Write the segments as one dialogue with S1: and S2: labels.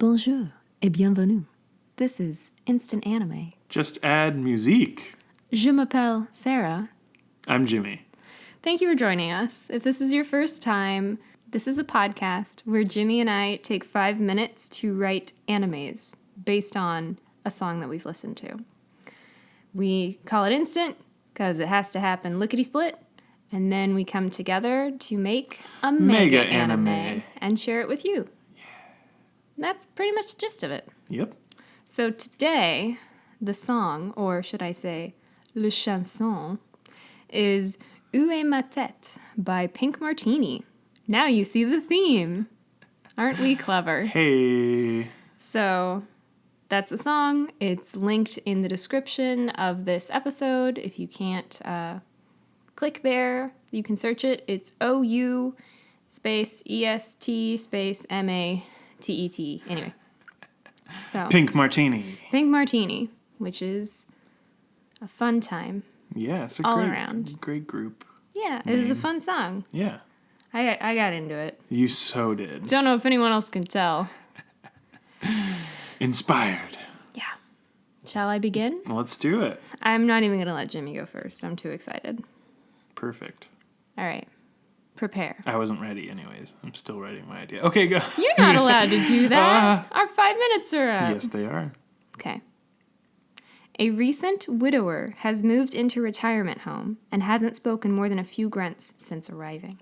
S1: Bonjour et bienvenue. This is Instant Anime.
S2: Just add musique.
S1: Je m'appelle Sarah.
S2: I'm Jimmy.
S1: Thank you for joining us. If this is your first time, this is a podcast where Jimmy and I take 5 minutes to write animes based on a song that we've listened to. We call it instant because it has to happen lickety-split, and then we come together to make a mega anime and share it with you. That's pretty much the gist of it.
S2: Yep.
S1: So today, the song, or should I say, le chanson, is Où est ma tête by Pink Martini. Now you see the theme. Aren't we clever?
S2: Hey.
S1: So that's the song. It's linked in the description of this episode. If you can't click there, you can search it. It's OU space EST space MATET. Anyway. So
S2: Pink Martini.
S1: Pink Martini, which is a fun time.
S2: Yeah, it's a
S1: all
S2: great,
S1: around.
S2: Great group.
S1: Yeah, it was a fun song.
S2: Yeah.
S1: I got into it.
S2: You so did.
S1: Don't know if anyone else can tell.
S2: Inspired.
S1: Yeah. Shall I begin?
S2: Let's do it.
S1: I'm not even going to let Jimmy go first. I'm too excited.
S2: Perfect.
S1: All right. Prepare.
S2: I wasn't ready anyways. I'm still writing my idea. Okay, go.
S1: You're not allowed to do that. Our 5 minutes are up.
S2: Yes, they are.
S1: Okay. A recent widower has moved into a retirement home and hasn't spoken more than a few grunts since arriving.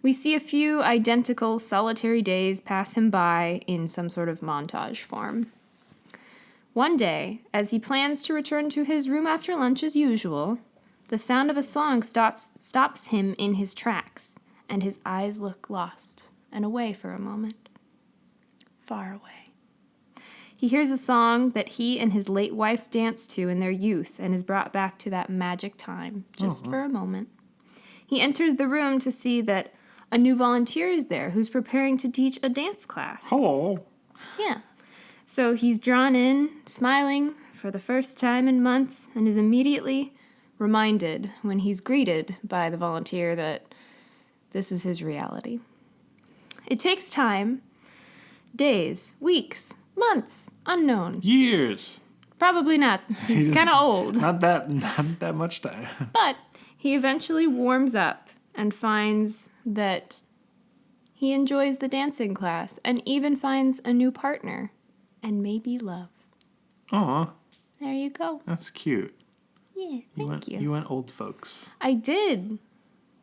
S1: We see a few identical solitary days pass him by in some sort of montage form. One day, as he plans to return to his room after lunch as usual, the sound of a song stops him in his tracks, and his eyes look lost and away for a moment. Far away. He hears a song that he and his late wife danced to in their youth and is brought back to that magic time, just for a moment. He enters the room to see that a new volunteer is there who's preparing to teach a dance class.
S2: Hello.
S1: Yeah. So he's drawn in, smiling for the first time in months, and is immediately reminded when he's greeted by the volunteer that this is his reality. It takes time. Days, weeks, months, unknown.
S2: Years.
S1: Probably not. He's kind of old.
S2: Not that much time.
S1: But he eventually warms up and finds that he enjoys the dancing class and even finds a new partner and maybe love.
S2: Aw.
S1: There you go.
S2: That's cute.
S1: Yeah, thank you.
S2: You went old folks.
S1: I did.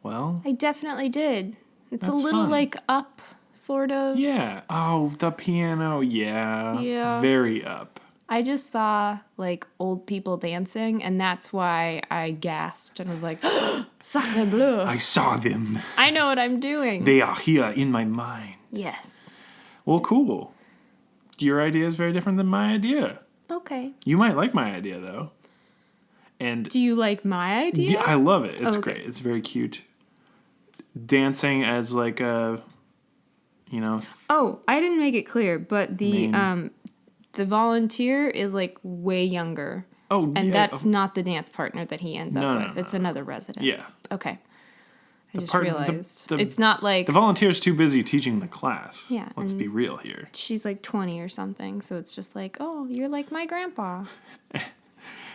S2: Well.
S1: I definitely did. It's
S2: That's
S1: a little
S2: fun.
S1: like up, sort of.
S2: Yeah. Oh, the piano. Yeah.
S1: Yeah.
S2: Very up.
S1: I just saw like old people dancing, and that's why I gasped and was like, Sacre bleu.
S2: I saw them.
S1: I know what I'm doing.
S2: They are here in my mind.
S1: Yes.
S2: Well, cool. Your idea is very different than my idea.
S1: Okay.
S2: You might like my idea, though. And
S1: Do you like my idea?
S2: yeah, I love it. It's
S1: Okay.
S2: great. It's very cute. Dancing as like a,
S1: Oh, I didn't make it clear, but the
S2: Main-
S1: the volunteer is like way younger.
S2: Oh,
S1: And
S2: yeah.
S1: that's not the dance partner that he ends up
S2: No,
S1: with. It's another resident.
S2: Yeah.
S1: Okay. I just
S2: part- the-
S1: realized.
S2: the-
S1: It's not like
S2: The volunteer's too busy teaching the class.
S1: Yeah,
S2: Let's
S1: and-
S2: be real here.
S1: she's like 20 or something, so it's just like, oh, you're like my grandpa.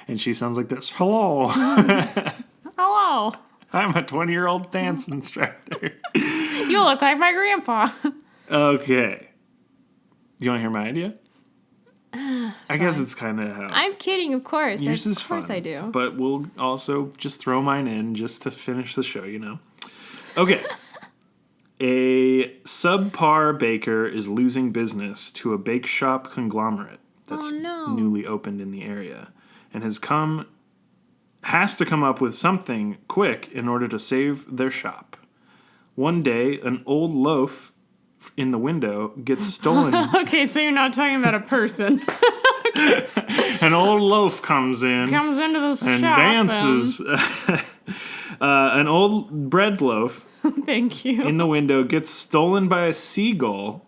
S2: And she sounds like this. Hello.
S1: Hello.
S2: I'm a 20-year-old dance instructor.
S1: You look like my grandpa.
S2: Okay. Do you want to hear my idea? I guess it's kind of how...
S1: I'm kidding, of course.
S2: Yours is
S1: Of course
S2: fun,
S1: I do.
S2: But we'll also just throw mine in just to finish the show, Okay. A subpar baker is losing business to a bake shop conglomerate that's
S1: Oh, no.
S2: newly opened in the area and has to come up with something quick in order to save their shop. One day, an old loaf in the window gets stolen.
S1: Okay, so you're not talking about a person.
S2: An old loaf comes in.
S1: Comes into the
S2: and
S1: shop
S2: dances. An old bread loaf
S1: Thank you.
S2: in the window gets stolen by a seagull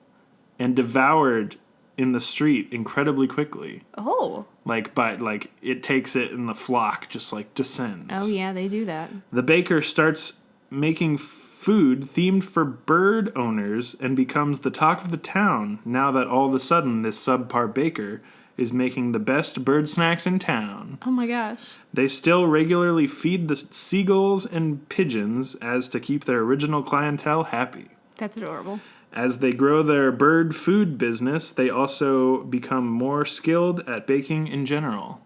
S2: and devoured in the street incredibly quickly.
S1: Oh.
S2: It takes it and the flock just descends.
S1: Oh, yeah, they do that.
S2: The baker starts making food themed for bird owners and becomes the talk of the town now that all of a sudden this subpar baker is making the best bird snacks in town.
S1: Oh my gosh.
S2: They still regularly feed the seagulls and pigeons as to keep their original clientele happy.
S1: That's adorable.
S2: As they grow their bird food business, they also become more skilled at baking in general.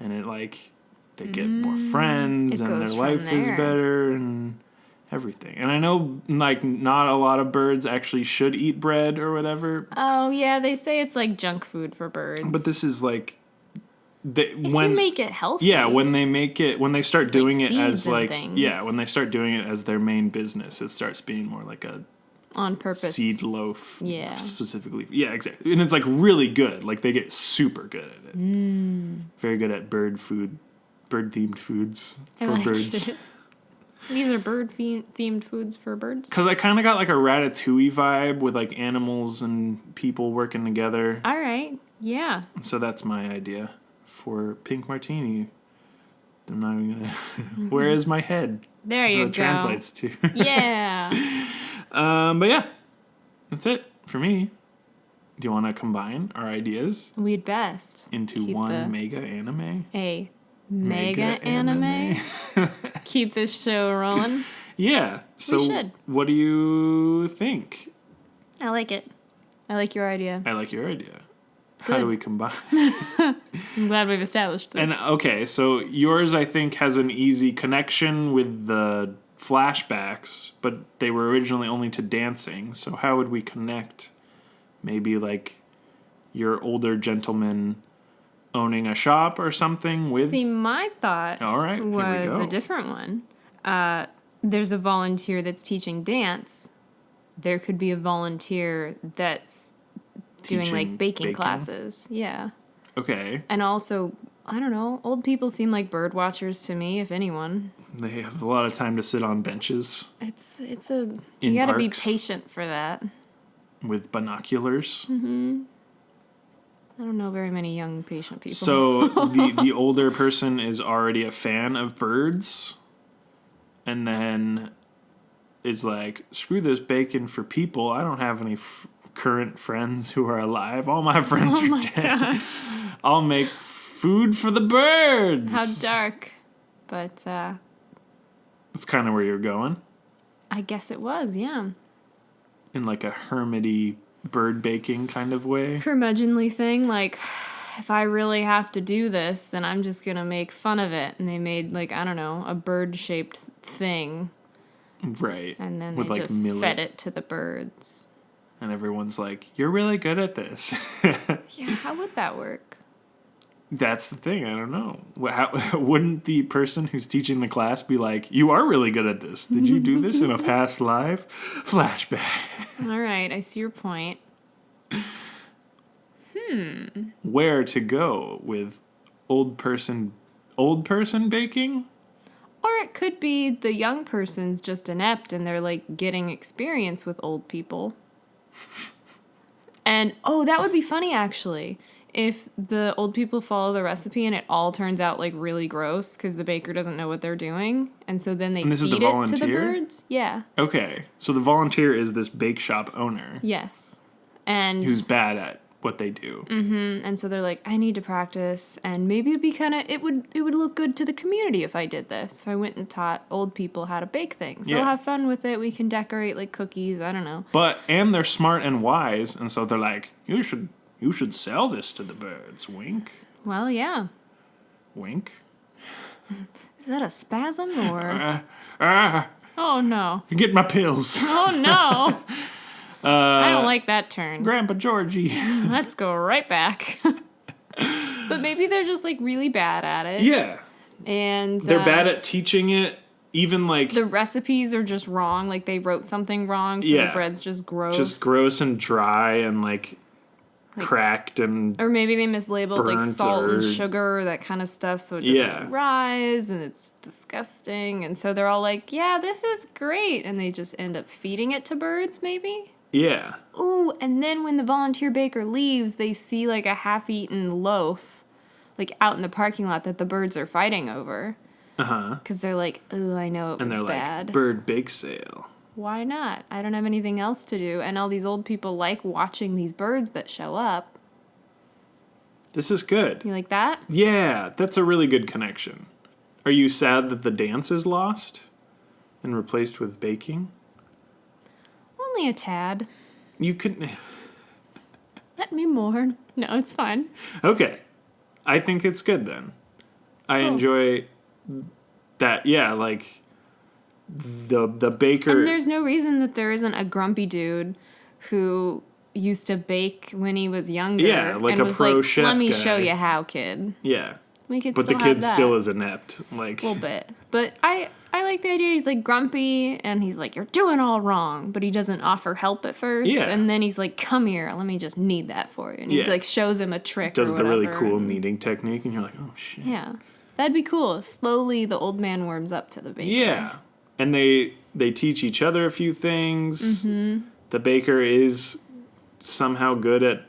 S2: And they get more friends and their life is better and everything. And I know, not a lot of birds actually should eat bread or whatever.
S1: Oh, yeah, they say it's like junk food for birds.
S2: But this is
S1: if you make it healthy.
S2: Yeah, when they start doing it as
S1: things.
S2: Yeah, when they start doing it as their main business, it starts being more like a
S1: on purpose
S2: seed loaf.
S1: Yeah.
S2: Specifically. Yeah, exactly. And it's really good. They get super good at it. Very good at bird themed foods for birds.
S1: These are bird themed foods for birds?
S2: Because I kind of got a Ratatouille vibe with animals and people working together.
S1: All right. Yeah.
S2: So that's my idea for Pink Martini. I'm not even gonna. Where is my head?
S1: There you go.
S2: It translates to.
S1: Yeah.
S2: But yeah, that's it for me. Do you want to combine our ideas?
S1: We'd best
S2: into one mega anime.
S1: A mega anime. Keep this show rolling.
S2: Yeah. So
S1: we should.
S2: What do you think?
S1: I like it. I like your idea.
S2: I like your idea.
S1: Good.
S2: How do we combine?
S1: I'm glad we've established this.
S2: And okay, so yours I think has an easy connection with the flashbacks, but they were originally only to dancing. So how would we connect? Maybe your older gentleman owning a shop or something with...
S1: See, my thought
S2: All right,
S1: was a different one. There's a volunteer that's teaching dance. There could be a volunteer that's doing baking classes. Yeah.
S2: Okay.
S1: And also, I don't know, old people seem like bird watchers to me, if anyone.
S2: They have a lot of time to sit on benches.
S1: You gotta be patient for that.
S2: With binoculars.
S1: Mm-hmm. I don't know very many young patient people.
S2: So the older person is already a fan of birds, and then is screw this bacon for people. I don't have any current friends who are alive. All my friends are dead. Gosh. I'll make food for the birds.
S1: How dark. But
S2: that's kind of where you're going.
S1: I guess it was, yeah.
S2: In a hermity bird baking kind of way.
S1: Curmudgeonly thing, if I really have to do this, then I'm just gonna make fun of it. And they made I don't know, a bird-shaped thing.
S2: Right.
S1: And then they just fed it to the birds.
S2: And everyone's you're really good at this.
S1: Yeah, how would that work?
S2: That's the thing. I don't know. Wouldn't the person who's teaching the class be you are really good at this? Did you do this in a past life? Flashback.
S1: All right, I see your point.
S2: Where to go with old person baking?
S1: Or it could be the young person's just inept and they're getting experience with old people. And, that would be funny actually. If the old people follow the recipe and it all turns out really gross because the baker doesn't know what they're doing. And so then they feed it to the birds. Yeah.
S2: Okay. So the volunteer is this bake shop owner.
S1: Yes. And
S2: who's bad at what they do.
S1: Mm-hmm. And so they're I need to practice, and maybe it'd be it would look good to the community if I did this. If I went and taught old people how to bake things. They'll have fun with it. We can decorate cookies. I don't know.
S2: And they're smart and wise, and so they're you should sell this to the birds. Wink.
S1: Well, yeah.
S2: Wink.
S1: Is that a spasm or? Oh no.
S2: Get my pills.
S1: Oh no. I don't like that turn.
S2: Grandpa Georgie.
S1: Let's go right back. But maybe they're just really bad at it.
S2: Yeah.
S1: And
S2: they're bad at teaching it. Even
S1: the recipes are just wrong. They wrote something wrong, so the bread's just gross.
S2: Just gross and dry and cracked and
S1: or maybe they mislabeled salt and sugar, that kind of stuff, so it doesn't rise and it's disgusting. And so they're all yeah, this is great, and they just end up feeding it to birds maybe.
S2: Yeah.
S1: Ooh, and then when the volunteer baker leaves, they see a half-eaten loaf out in the parking lot that the birds are fighting over.
S2: Uh-huh.
S1: Because they're oh, I know it was bad.
S2: Bird bake sale.
S1: why not? I don't have anything else to do, and all these old people like watching these birds that show up.
S2: This is good.
S1: You like that?
S2: Yeah, that's a really good connection. Are you sad that the dance is lost and replaced with baking?
S1: Only a tad.
S2: You could...
S1: Let me mourn. No, it's fine.
S2: Okay. I think it's good then. I
S1: Cool.
S2: enjoy that. Yeah, like the baker.
S1: And there's no reason that there isn't a grumpy dude who used to bake when he was younger.
S2: Yeah, like
S1: and
S2: a
S1: was
S2: pro
S1: like,
S2: chef
S1: let me
S2: guy.
S1: show you how, kid.
S2: Yeah.
S1: We could
S2: But
S1: still
S2: the kid
S1: have that.
S2: still is inept. Like,
S1: A little bit. But I like the idea. He's like grumpy and he's like, you're doing all wrong. But he doesn't offer help at first.
S2: Yeah.
S1: And then he's like, come here. Let me just knead that for you. And he
S2: Yeah.
S1: like shows him a trick
S2: does
S1: or
S2: the
S1: whatever.
S2: really cool kneading technique, and you're like, oh shit.
S1: Yeah. That'd be cool. Slowly the old man warms up to the baker.
S2: Yeah. And they teach each other a few things. Mm-hmm. The baker is somehow good at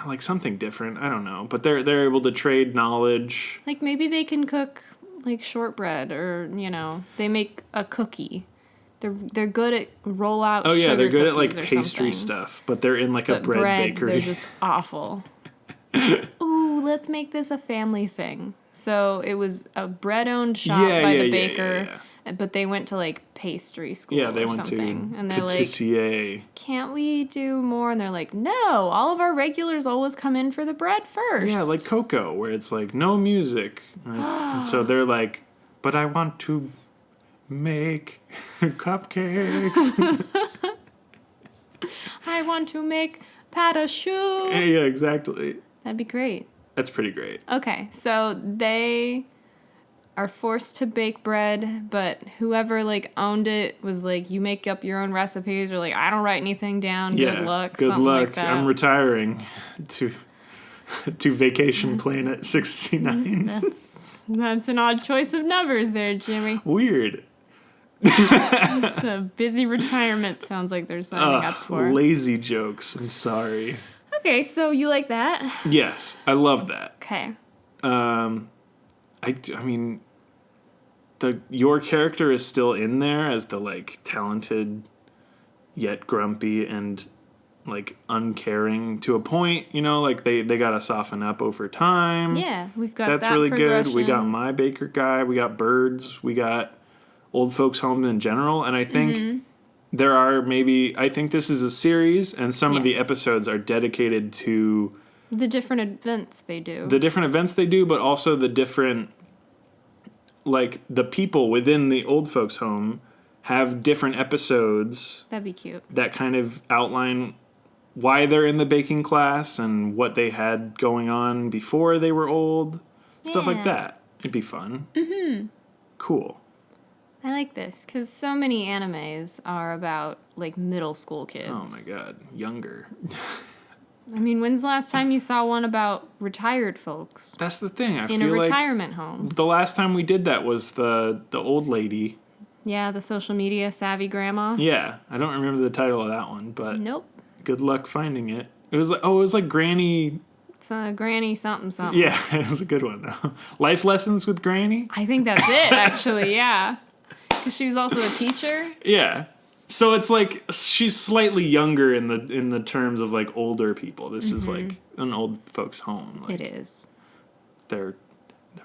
S2: like something different. I don't know, but they're able to trade knowledge.
S1: Like maybe they can cook like shortbread or, they make a cookie. They're good at roll out
S2: Oh yeah,
S1: sugar
S2: they're good at like
S1: cookies or
S2: pastry
S1: something.
S2: stuff, but they're in like a
S1: But
S2: bread bakery.
S1: They're just awful. Ooh, let's make this a family thing. So it was a bread-owned shop by the baker, but they went to like pastry school
S2: Yeah, they
S1: or
S2: went
S1: something.
S2: to
S1: And they're
S2: Patissier.
S1: like, can't we do more? And they're like, no, all of our regulars always come in for the bread first.
S2: Yeah, like Coco, where it's like no music. And so they're like, but I want to make cupcakes.
S1: I want to make pat a choux.
S2: Yeah, exactly.
S1: That'd be great.
S2: That's pretty great.
S1: Okay, so they are forced to bake bread, but whoever like owned it was like, you make up your own recipes, or like, I don't write anything down.
S2: Yeah,
S1: Good luck.
S2: Good
S1: something
S2: luck.
S1: Like that.
S2: I'm retiring to Vacation Planet 69.
S1: That's an odd choice of numbers there, Jimmy.
S2: Weird.
S1: It's a busy retirement. Sounds like they're signing up for.
S2: Lazy jokes. I'm sorry.
S1: Okay, so you like that?
S2: Yes, I love that.
S1: Okay.
S2: I mean, your character is still in there as the like talented yet grumpy and like uncaring to a point, like they gotta soften up over time.
S1: Yeah, we've got
S2: That's
S1: that
S2: really good. We got
S1: progression.
S2: my baker guy, we got birds, we got old folks homes in general, and I think there are I think this is a series, and some of the
S1: Yes.
S2: episodes are dedicated to
S1: The different events they do.
S2: the different events they do, but also the different, like, the people within the old folks home have different episodes
S1: That'd be cute.
S2: that kind of outline why they're in the baking class and what they had going on before they were old. Stuff like
S1: Yeah.
S2: that. It'd be fun. Mm-hmm. Cool.
S1: I like this, because so many animes are about, like, middle school kids.
S2: Oh my god. Younger.
S1: I mean, when's the last time you saw one about retired folks
S2: That's the thing. I
S1: in a
S2: feel like
S1: retirement home?
S2: the last time we did that was the old lady.
S1: Yeah, the social media savvy grandma.
S2: Yeah. I don't remember the title of that one, but
S1: Nope.
S2: good luck finding it. It was like Granny.
S1: It's Granny something something.
S2: Yeah, it was a good one though. Life lessons with Granny.
S1: I think that's it, actually, yeah. Because she was also a teacher.
S2: Yeah. So it's like she's slightly younger in the terms of like older people. This is like an old folks' home. Like,
S1: It is.
S2: They're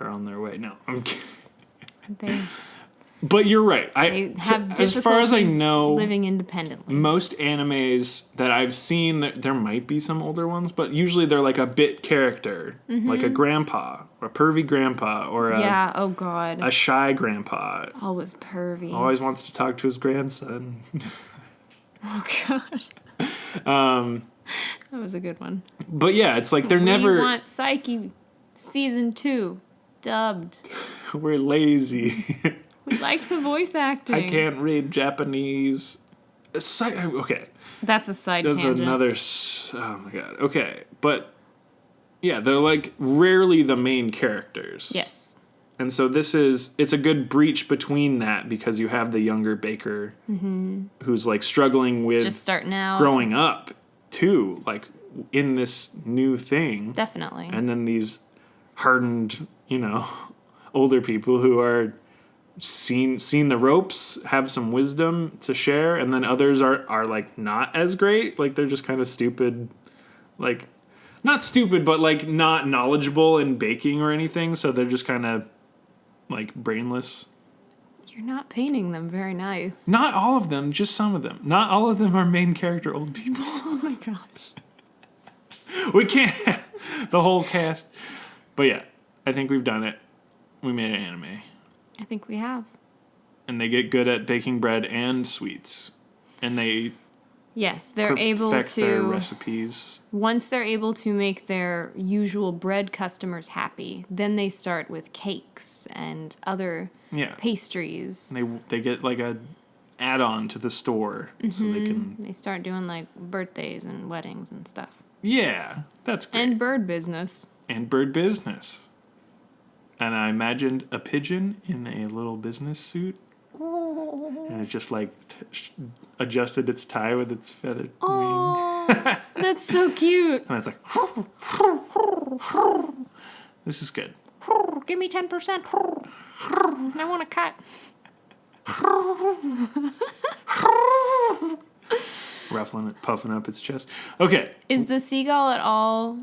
S2: on their way. No, I'm kidding.
S1: They
S2: But you're right.
S1: have difficulties
S2: as far as I know,
S1: living independently.
S2: most animes that I've seen, there might be some older ones, but usually they're like a bit character, like a grandpa, or a pervy grandpa, or
S1: Yeah, oh god.
S2: a shy grandpa.
S1: Always pervy.
S2: Always wants to talk to his grandson.
S1: Oh gosh. That was a good one.
S2: But yeah, it's like they're
S1: We
S2: never.
S1: want Psyche season 2 dubbed.
S2: We're lazy.
S1: We liked the voice acting.
S2: I can't read Japanese. Okay,
S1: That's a side
S2: that's
S1: tangent.
S2: another. Oh my god. Okay, but yeah, they're like rarely the main characters.
S1: Yes.
S2: And so it's a good breach between that, because you have the younger baker who's like struggling with
S1: Just starting out.
S2: growing up too, like in this new thing.
S1: Definitely.
S2: And then these hardened, older people who are seen the ropes, have some wisdom to share, and then others are like not as great. Like they're just kind of stupid, like not stupid, but like not knowledgeable in baking or anything. So they're just kind of like brainless.
S1: You're not painting them very nice.
S2: Not all of them, just some of them. Not all of them are main character old people.
S1: Oh my gosh.
S2: We can't have the whole cast. But yeah, I think we've done it. We made an anime.
S1: I think we have.
S2: And they get good at baking bread and sweets. And they
S1: Yes, they're able
S2: perfect their
S1: to.
S2: recipes.
S1: Once they're able to make their usual bread customers happy, then they start with cakes and other
S2: Yeah.
S1: pastries.
S2: They get like a add-on to the store so they can.
S1: They start doing like birthdays and weddings and stuff.
S2: Yeah, that's great.
S1: And bird business.
S2: And bird business. And I imagined a pigeon in a little business suit. And it just like adjusted its tie with its feathered wing.
S1: Oh, that's so cute.
S2: And it's like, this is good.
S1: Give me 10%. I want a cut.
S2: Ruffling it, puffing up its chest. Okay.
S1: Is the seagull at all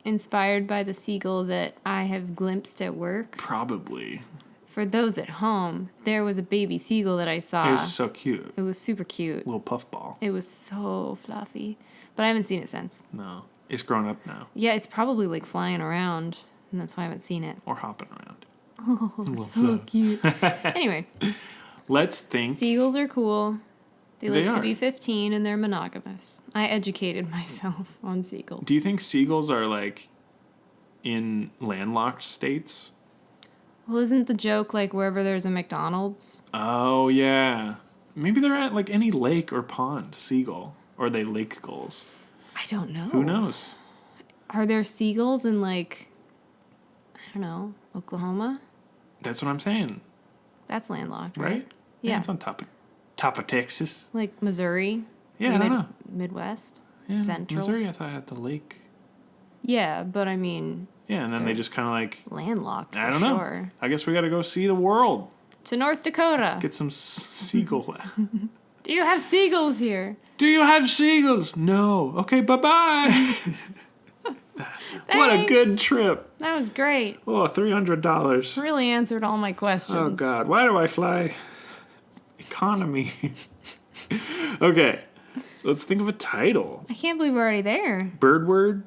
S1: inspired by the seagull that I have glimpsed at work?
S2: Probably.
S1: For those at home, there was a baby seagull that I saw.
S2: It was so cute.
S1: It was super cute.
S2: Little puffball.
S1: It was so fluffy. But I haven't seen it since.
S2: No. It's grown up now.
S1: Yeah, it's probably like flying around, and that's why I haven't seen it.
S2: Or hopping around.
S1: Oh, so cute. Anyway,
S2: Let's think.
S1: seagulls are cool. They
S2: They
S1: like to
S2: are.
S1: be 15 and they're monogamous. I educated myself on seagulls.
S2: Do you think seagulls are like in landlocked states?
S1: Well, isn't the joke like wherever there's a McDonald's?
S2: Oh, yeah. Maybe they're at like any lake or pond, seagull. Or are they lake gulls?
S1: I don't know.
S2: Who knows?
S1: Are there seagulls in like, I don't know, Oklahoma?
S2: That's what I'm saying,
S1: That's landlocked,
S2: right?
S1: right? Yeah.
S2: It's on top of Texas.
S1: Like Missouri?
S2: Yeah, I don't know.
S1: Midwest?
S2: Yeah,
S1: Central?
S2: Missouri, I thought had the lake.
S1: Yeah, but I mean,
S2: Yeah, and then they
S1: They're-
S2: just kind of like,
S1: landlocked for
S2: I don't know.
S1: sure.
S2: I guess we got to go see the world.
S1: To North Dakota.
S2: Get some seagull.
S1: Do you have seagulls here?
S2: Do you have seagulls? No. Okay, bye-bye. What a good
S1: Thanks.
S2: trip.
S1: That was great.
S2: Oh, $300.
S1: Really answered all my questions.
S2: Oh, God. Why do I fly economy? Okay. Let's think of a title.
S1: I can't believe we're already there.
S2: Bird word.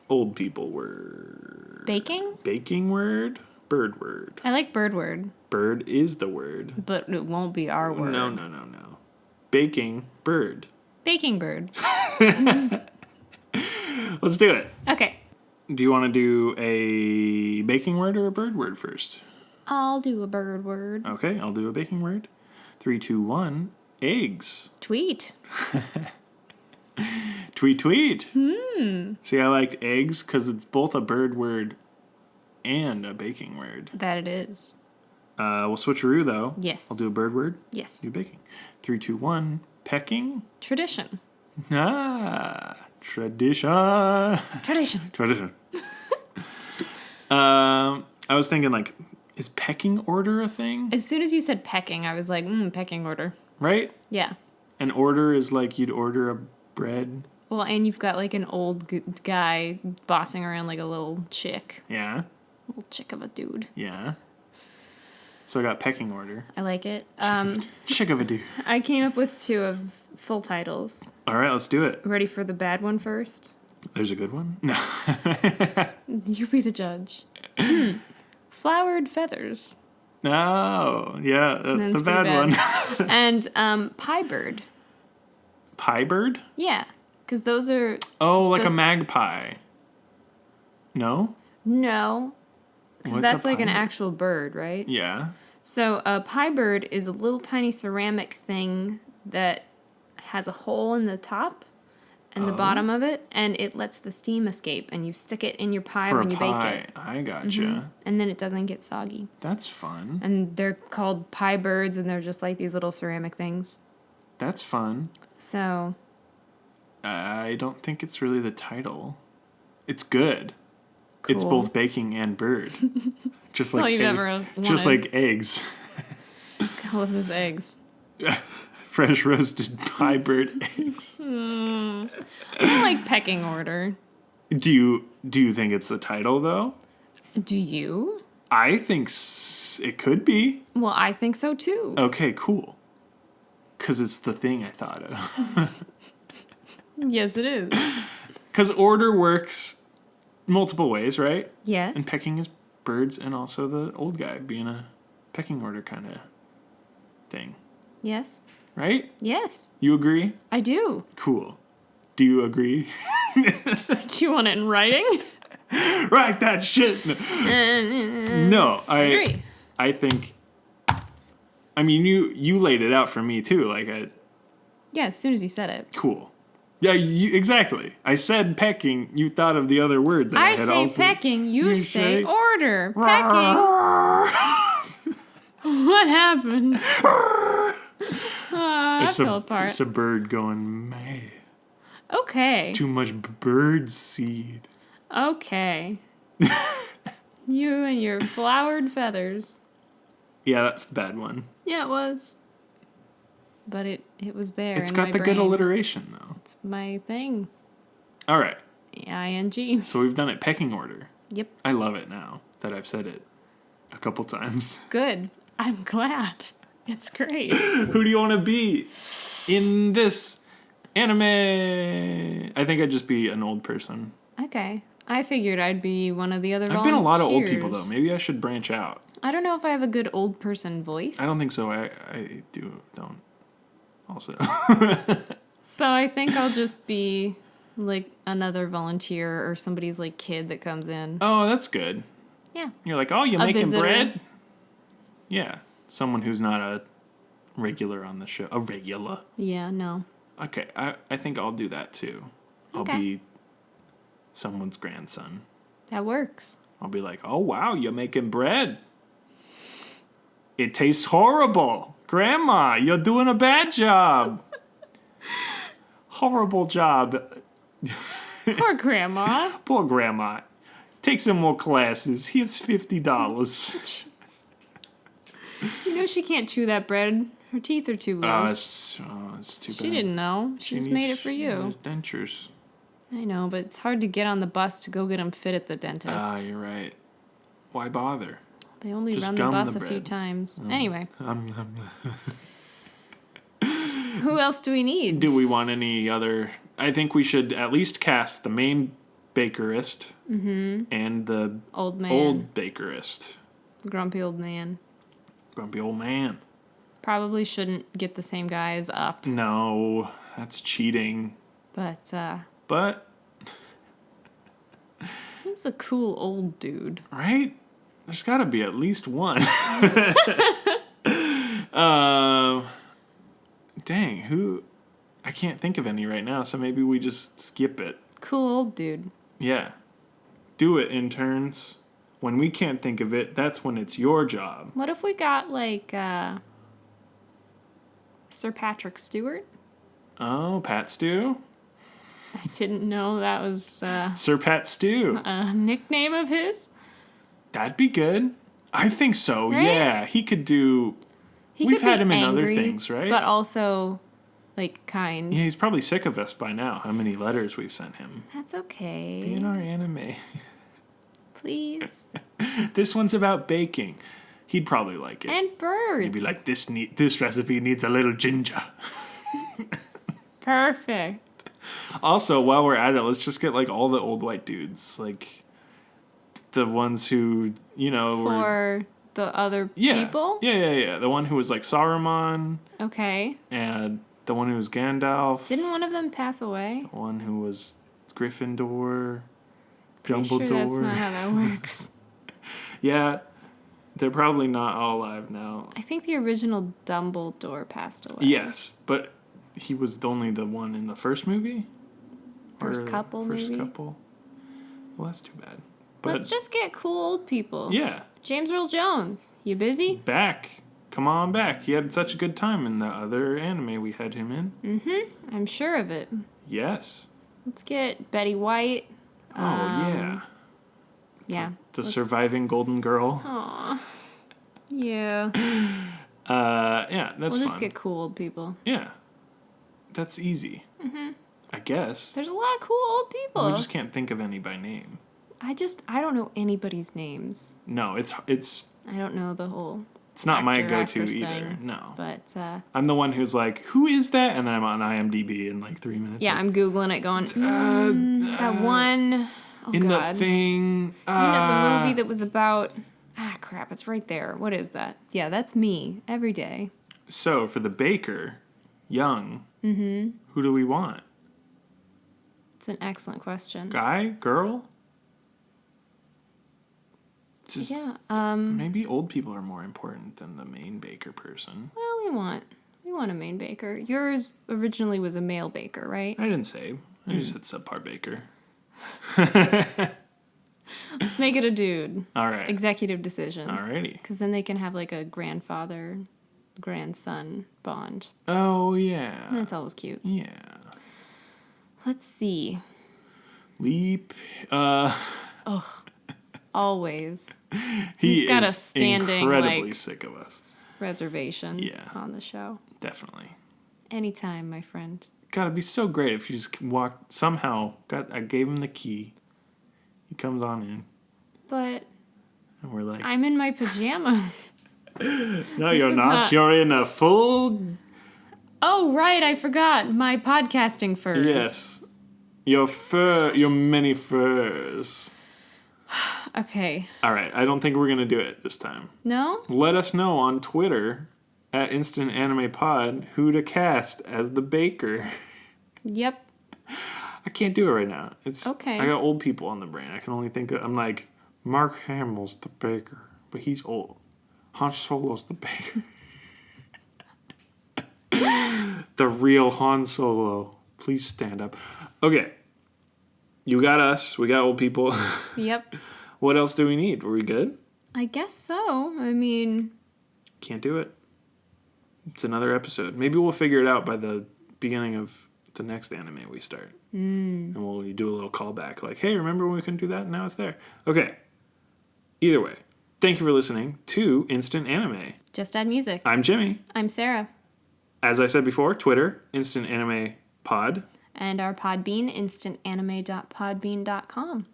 S2: Old people word.
S1: Baking?
S2: Baking word. Bird word.
S1: I like bird word,
S2: Bird is the word.
S1: but it won't be our word.
S2: No. Baking bird.
S1: Baking bird.
S2: Let's do it.
S1: Okay.
S2: Do you want to do a baking word or a bird word first?
S1: I'll do a bird word.
S2: Okay, I'll do a baking word. 3, 2, 1. Eggs.
S1: Tweet.
S2: Tweet, tweet. See, I liked eggs because it's both a bird word and a baking word.
S1: That it is.
S2: We'll switcheroo, though.
S1: Yes.
S2: I'll do a bird word.
S1: Yes.
S2: Do baking. 3, 2, 1. Pecking.
S1: Tradition.
S2: Ah, tradition.
S1: Tradition.
S2: Tradition. I was thinking, like, is pecking order a thing?
S1: As soon as you said pecking, I was like, pecking order.
S2: Right?
S1: Yeah.
S2: An order is like you'd order a bread.
S1: Well, and you've got like an old guy bossing around like a little chick.
S2: Yeah.
S1: Little chick of a dude.
S2: Yeah. So I got pecking order.
S1: I like it.
S2: Chick of a dude.
S1: I came up with 2 of full titles.
S2: All right, let's do it.
S1: Ready for the bad one first?
S2: There's a good one? No.
S1: You be the judge. Flowered feathers.
S2: No. Yeah, that's the
S1: pretty
S2: bad one.
S1: And pie bird.
S2: Pie bird?
S1: Yeah, because those are...
S2: Oh, like
S1: The-
S2: a magpie. No?
S1: No, because
S2: What's
S1: that's
S2: a
S1: like an
S2: pie?
S1: actual bird, right?
S2: Yeah.
S1: So a pie bird is a little tiny ceramic thing that has a hole in the top and the bottom of it, and it lets the steam escape, and you stick it in your pie
S2: For
S1: when
S2: a
S1: you
S2: pie.
S1: bake it.
S2: I gotcha.
S1: And then it doesn't get soggy.
S2: That's fun.
S1: And they're called pie birds, and they're just like these little ceramic things.
S2: That's fun.
S1: So,
S2: I don't think it's really the title. It's good. It's
S1: Cool.
S2: both baking and bird. Just
S1: all
S2: like
S1: you've ever
S2: just
S1: wanted.
S2: like eggs.
S1: I love those eggs.
S2: Fresh roasted pie bird eggs.
S1: I like Pecking Order.
S2: Do you think it's the title though?
S1: Do you?
S2: I think it could be.
S1: Well, I think so too.
S2: Okay, cool. Because it's the thing I thought of.
S1: Yes, it is.
S2: Because order works multiple ways, right?
S1: Yes.
S2: And pecking is birds and also the old guy being a pecking order kind of thing.
S1: Yes.
S2: Right?
S1: Yes.
S2: You agree?
S1: I do.
S2: Cool. Do you agree?
S1: Do you want it in writing?
S2: Write that shit. No,
S1: I agree.
S2: I think. I mean, you laid it out for me too. Like,
S1: Yeah, as soon as you said it.
S2: cool. Yeah, exactly. I said pecking. You thought of the other word that I had
S1: say
S2: also.
S1: pecking, you say
S2: say-
S1: order. Pecking. What happened? I fell apart.
S2: It's a bird going, man.
S1: Okay.
S2: Too much bird seed.
S1: Okay. You and your flowered feathers.
S2: Yeah, that's the bad one.
S1: Yeah, it was. But it was there.
S2: It's
S1: in
S2: got
S1: my
S2: the
S1: brain.
S2: good alliteration, though.
S1: It's my thing.
S2: All right.
S1: ING.
S2: So we've done it pecking order.
S1: Yep.
S2: I love it now that I've said it a couple times.
S1: Good. I'm glad. It's great.
S2: Who do you want to be in this anime? I think I'd just be an old person.
S1: Okay. I figured I'd be one of the other
S2: I've been a lot of old
S1: volunteers.
S2: people, though. Maybe I should branch out.
S1: I don't know if I have a good old person voice.
S2: I don't think so. I don't. Also.
S1: So I think I'll just be like another volunteer or somebody's like kid that comes in.
S2: Oh, that's good.
S1: Yeah.
S2: You're like, oh, you're
S1: A
S2: making
S1: visitor.
S2: bread? Yeah. Someone who's not a regular on the show. A regular.
S1: Yeah, no.
S2: Okay, I think I'll do that too. I'll
S1: Okay.
S2: be someone's grandson.
S1: That works.
S2: I'll be like, oh, wow, you're making bread. It tastes horrible. Grandma, you're doing a bad job. Horrible job.
S1: Poor grandma.
S2: Poor grandma. Take some more classes. Here's $50.
S1: You know she can't chew that bread. Her teeth are too loose.
S2: It's too bad.
S1: She didn't know. She just made it for you.
S2: Dentures.
S1: I know, but it's hard to get on the bus to go get them fit at the dentist.
S2: You're right. Why bother?
S1: They only
S2: just
S1: run the
S2: gum
S1: bus
S2: the
S1: a few
S2: bread.
S1: times. Anyway,
S2: Um,
S1: who else do we need?
S2: Do we want any other? I think we should at least cast the main bakerist and the
S1: Old man.
S2: old bakerist.
S1: Grumpy old man.
S2: Grumpy old man.
S1: Probably shouldn't get the same guy as Up,
S2: No, that's cheating.
S1: but
S2: But,
S1: he's a cool old dude.
S2: right? There's got to be at least one. Dang, who? I can't think of any right now, so maybe we just skip it.
S1: Cool old dude.
S2: Yeah. Do it, interns. When we can't think of it, that's when it's your job.
S1: What if we got like Sir Patrick Stewart?
S2: Oh, Pat Stew?
S1: I didn't know that was
S2: Sir Pat Stew.
S1: a nickname of his.
S2: That'd be good. I think so,
S1: Right?
S2: yeah. He could do...
S1: He
S2: We've
S1: could
S2: had
S1: be
S2: him in other
S1: angry,
S2: things, right?
S1: But also, like, kind.
S2: Yeah, he's probably sick of us by now, how many letters we've sent him.
S1: That's okay.
S2: Be in our anime.
S1: Please.
S2: This one's about baking. He'd probably like it.
S1: And birds.
S2: He'd be like, this recipe needs a little ginger.
S1: Perfect.
S2: Also, while we're at it, let's just get like all the old white dudes. Like the ones who, you know, were...
S1: For the other
S2: Yeah.
S1: people?
S2: Yeah. The one who was like Saruman,
S1: Okay.
S2: and the one who was Gandalf.
S1: Didn't one of them pass away?
S2: The one who was Gryffindor,
S1: Pretty
S2: Dumbledore.
S1: sure that's not how that works.
S2: Yeah, they're probably not all alive now.
S1: I think the original Dumbledore passed away.
S2: Yes, but he was only the one in the first movie?
S1: First
S2: Or
S1: couple,
S2: first
S1: maybe?
S2: couple? Well, that's too bad. But
S1: Let's just get cool old people.
S2: yeah,
S1: James Earl Jones. You busy?
S2: back. Come on back. He had such a good time in the other anime we had him in.
S1: Mm-hmm. I'm sure of it.
S2: Yes.
S1: Let's get Betty White.
S2: Oh, yeah.
S1: Yeah.
S2: The surviving golden girl.
S1: Aw. Yeah.
S2: Yeah, that's
S1: We'll just
S2: fun.
S1: get cool old people.
S2: Yeah. That's easy. Mm-hmm. I guess.
S1: There's a lot of cool old people.
S2: We just can't think of any by name.
S1: I don't know anybody's names.
S2: No, it's
S1: I don't know the whole
S2: it's not my
S1: actor,
S2: go-to
S1: actress
S2: either.
S1: thing,
S2: No.
S1: But,
S2: I'm the one who's like, who is that? And then I'm on IMDb in like 3 minutes.
S1: yeah,
S2: like,
S1: I'm Googling it going, that one, oh
S2: in
S1: God.
S2: the thing.
S1: You know, the movie that was about, crap, it's right there. What is that? Yeah, that's me every day.
S2: So, for the baker, young, who do we want?
S1: It's an excellent question.
S2: Guy? Girl? Just,
S1: Yeah,
S2: maybe old people are more important than the main baker person.
S1: well, we want a main baker. Yours originally was a male baker, right?
S2: I didn't say. I just said subpar baker.
S1: Let's make it a dude.
S2: All right.
S1: Executive decision.
S2: Alrighty.
S1: Because then they can have like a grandfather-grandson bond.
S2: Oh, yeah.
S1: That's always cute.
S2: Yeah.
S1: Let's see.
S2: Leap.
S1: Always.
S2: He's
S1: got a standing,
S2: incredibly
S1: like,
S2: sick of us.
S1: Reservation
S2: Yeah.
S1: on the show.
S2: Definitely.
S1: Anytime, my friend.
S2: God, it'd be so great if you just walked. Somehow, I gave him the key. He comes on in,
S1: But
S2: and we're like,
S1: I'm in my pajamas.
S2: no, you're
S1: is
S2: not.
S1: not-
S2: You're in a full.
S1: Oh, right, I forgot. My podcasting furs.
S2: Yes. Your many furs.
S1: Okay.
S2: All right, I don't think we're gonna do it this time.
S1: No?
S2: Let us know on Twitter at Instant Anime Pod who to cast as the baker.
S1: Yep.
S2: I can't do it right now. It's
S1: Okay.
S2: I got old people on the brain. I can only think of. I'm like, Mark Hamill's the baker, but he's old. Han Solo's the baker. The real Han Solo. Please stand up. Okay. You got us. We got old people.
S1: Yep.
S2: What else do we need? Were we good?
S1: I guess so. I mean,
S2: Can't do it. It's another episode. Maybe we'll figure it out by the beginning of the next anime we start. And we'll do a little callback like, hey, remember when we couldn't do that? Now it's there. Okay. Either way, thank you for listening to Instant Anime.
S1: just add music.
S2: I'm Jimmy.
S1: I'm Sarah.
S2: As I said before, Twitter, Instant Anime Pod.
S1: And our Podbean, instantanime.podbean.com.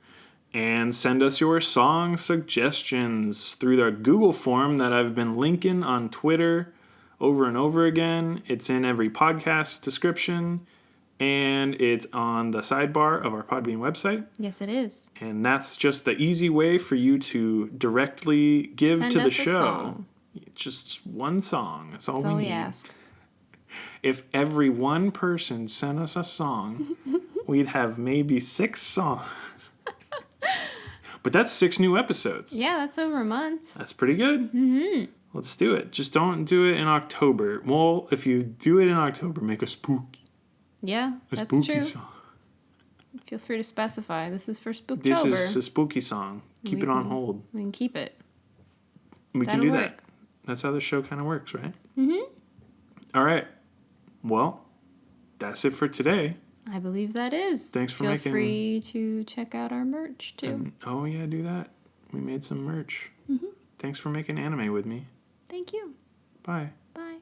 S2: And send us your song suggestions through the Google form that I've been linking on Twitter over and over again. It's in every podcast description, and it's on the sidebar of our Podbean website.
S1: Yes, it is.
S2: And that's just the easy way for you to directly give
S1: Send
S2: to the
S1: us a
S2: show.
S1: song.
S2: It's just one song. That's all
S1: That's
S2: we
S1: all
S2: need.
S1: we ask.
S2: If every one person sent us a song, we'd have maybe 6 songs. But that's 6 new episodes.
S1: Yeah, that's over a month.
S2: That's pretty good. Mm-hmm. Let's do it. Just don't do it in October. Well, if you do it in October, make a spooky.
S1: Yeah,
S2: A
S1: that's
S2: spooky
S1: true.
S2: song.
S1: Feel free to specify. This is for Spooktober.
S2: This is a spooky song. Keep it on hold.
S1: We can keep it.
S2: We can
S1: That'll
S2: do
S1: work.
S2: that. That's how the show kind of works, right? Mm-hmm. All right. Well, that's it for today.
S1: I believe that is.
S2: Thanks for
S1: Feel
S2: making-
S1: free to check out our merch, too.
S2: And, oh, yeah, do that. We made some merch. Mm-hmm. Thanks for making anime with me.
S1: Thank you.
S2: Bye.
S1: Bye.